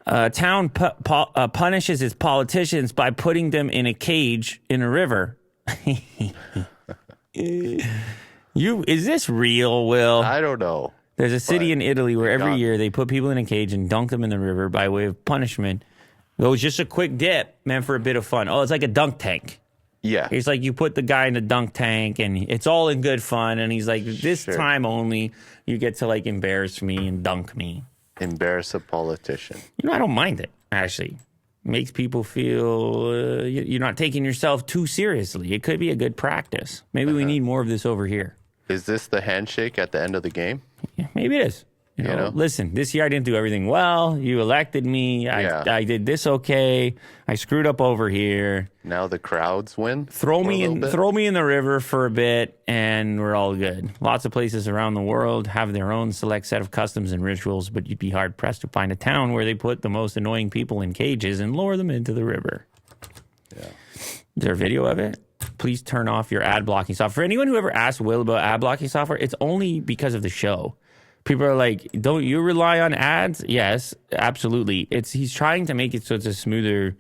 A town punishes its politicians by putting them in a cage in a river. Is this real, Will? I don't know. There's a city in Italy where every year they put people in a cage and dunk them in the river by way of punishment. It was just a quick dip meant for a bit of fun. Oh, it's like a dunk tank. Yeah. It's like you put the guy in the dunk tank and it's all in good fun. And he's like, this time only, you get to like embarrass me and dunk me. Embarrass a politician. I don't mind it, actually. Makes people feel you're not taking yourself too seriously. It could be a good practice. Maybe we need more of this over here. Is this the handshake at the end of the game? Yeah, maybe it is. You know, listen, this year I didn't do everything well. You elected me. I did this okay. I screwed up over here. Now the crowds win. Throw me in the river for a bit, and we're all good. Lots of places around the world have their own select set of customs and rituals, but you'd be hard pressed to find a town where they put the most annoying people in cages and lower them into the river. Yeah. Is there a video of it? Please turn off your ad blocking software. For anyone who ever asked Will about ad blocking software, it's only because of the show. People are like, don't you rely on ads? Yes, absolutely. He's trying to make it so it's a smoother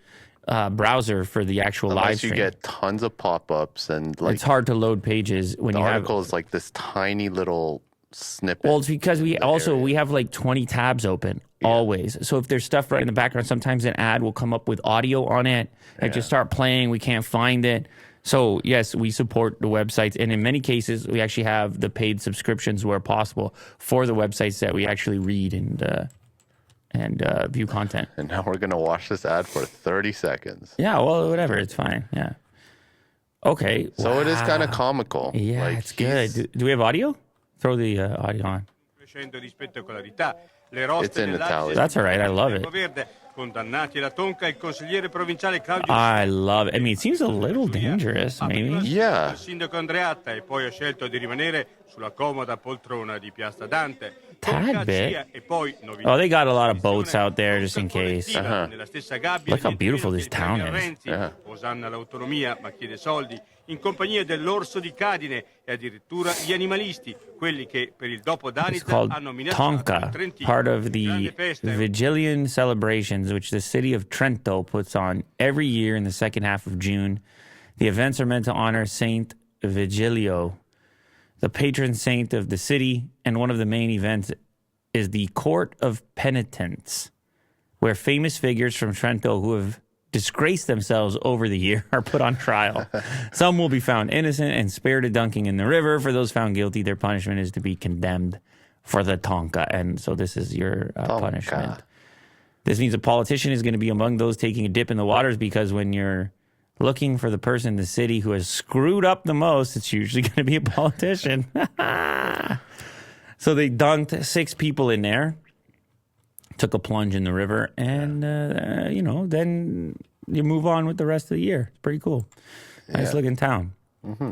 browser for the actual live stream. Unless you get tons of pop-ups and like it's hard to load pages when you have articles like this tiny little snippet. Well, it's because we have like 20 tabs open always. So if there's stuff right in the background, sometimes an ad will come up with audio on it and just start playing. We can't find it. So, yes, we support the websites. And in many cases, we actually have the paid subscriptions where possible for the websites that we actually read and view content. And now we're going to watch this ad for 30 seconds. Yeah, well, whatever. It's fine. Yeah. Okay. So it is kind of comical. Yeah, like it's good. Do we have audio? Throw the audio on. It's in Italian. That's all right. I love it. I love it. I mean, it seems a little dangerous, maybe. Yeah. Tad bit. Oh, they got a lot of boats out there just in case. Look how beautiful this town is. Yeah. In compagnia dell'orso di Cadine e addirittura gli animalisti, quelli che per il dopo d'Anita hanno minacciato Tonka, part of the Vigilian celebrations, which the city of Trento puts on every year in the second half of June. The events are meant to honor Saint Vigilio, the patron saint of the city, and one of the main events is the Court of Penitence, where famous figures from Trento who have disgraced themselves over the year are put on trial. Some will be found innocent and spared a dunking in the river. For those found guilty, their punishment is to be condemned for the tonka. And so this is your punishment. This means a politician is going to be among those taking a dip in the waters, because when you're looking for the person in the city who has screwed up the most, it's usually going to be a politician. So they dunked 6 people in there. Took a plunge in the river, and, then you move on with the rest of the year. It's pretty cool. Nice looking town. Mm-hmm.